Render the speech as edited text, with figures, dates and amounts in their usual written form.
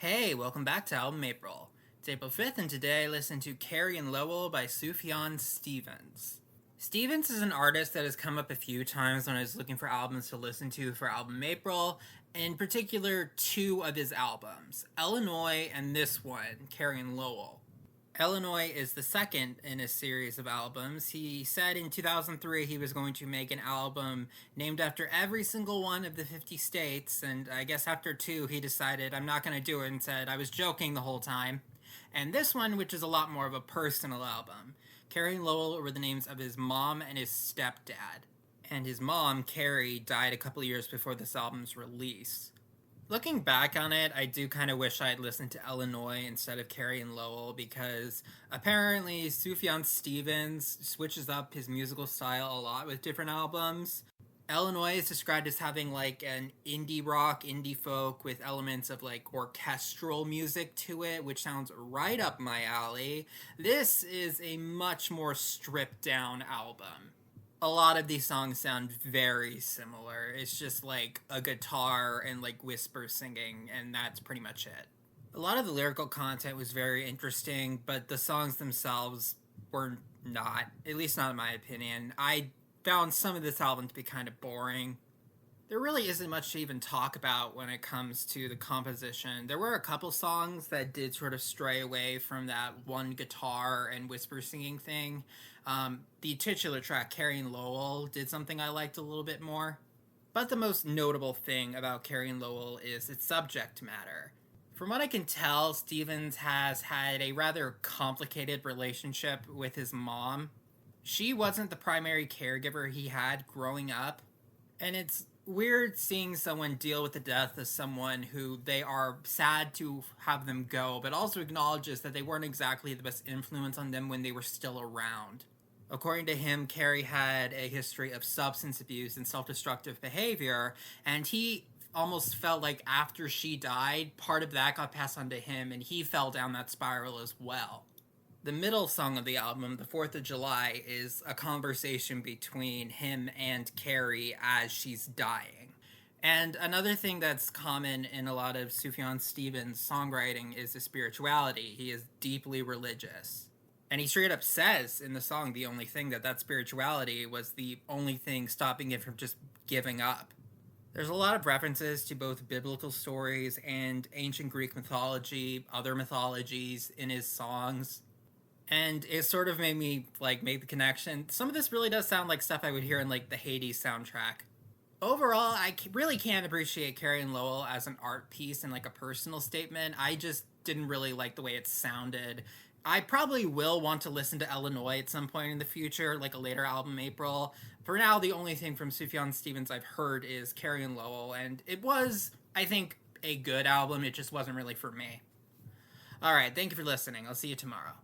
Hey, welcome back to Album April. It's April 5th, and today I listened to Carrie and Lowell by Sufjan Stevens. Stevens is an artist that has come up a few times when I was looking for albums to listen to for Album April, in particular two of his albums, Illinois and this one, Carrie and Lowell. Illinois is the second in a series of albums. He said in 2003 he was going to make an album named after every single one of the 50 states, and I guess after two he decided I'm not going to do it and said I was joking the whole time. And this one, which is a lot more of a personal album. Carrie and Lowell were the names of his mom and his stepdad. And his mom, Carrie, died a couple years before this album's release. Looking back on it, I do kind of wish I had listened to Illinois instead of Carrie and Lowell because apparently Sufjan Stevens switches up his musical style a lot with different albums. Illinois is described as having like an indie rock, indie folk with elements of like orchestral music to it, which sounds right up my alley. This is a much more stripped down album. A lot of these songs sound very similar. It's just like a guitar and like whisper singing, and that's pretty much it. A lot of the lyrical content was very interesting, but the songs themselves were not, at least not in my opinion. I found some of this album to be kind of boring. There really isn't much to even talk about when it comes to the composition. There were a couple songs that did sort of stray away from that one guitar and whisper singing thing. The titular track, Carrie and Lowell, did something I liked a little bit more. But the most notable thing about Carrie and Lowell is its subject matter. From what I can tell, Stevens has had a rather complicated relationship with his mom. She wasn't the primary caregiver he had growing up, and it's weird seeing someone deal with the death of someone who they are sad to have them go, but also acknowledges that they weren't exactly the best influence on them when they were still around. According to him, Carrie had a history of substance abuse and self-destructive behavior, and he almost felt like after she died, part of that got passed on to him, and he fell down that spiral as well. The middle song of the album, The 4th of July, is a conversation between him and Carrie as she's dying. And another thing that's common in a lot of Sufjan Stevens' songwriting is his spirituality. He is deeply religious. And he straight up says in the song the only thing that spirituality was the only thing stopping him from just giving up. There's a lot of references to both biblical stories and ancient Greek mythology, other mythologies in his songs. And it sort of made me, make the connection. Some of this really does sound like stuff I would hear in, the Hades soundtrack. Overall, I really can't appreciate Carrie and Lowell as an art piece and, a personal statement. I just didn't really like the way it sounded. I probably will want to listen to Illinois at some point in the future, like a later album, April. For now, the only thing from Sufjan Stevens I've heard is Carrie and Lowell, and it was, I think, a good album. It just wasn't really for me. Alright, thank you for listening. I'll see you tomorrow.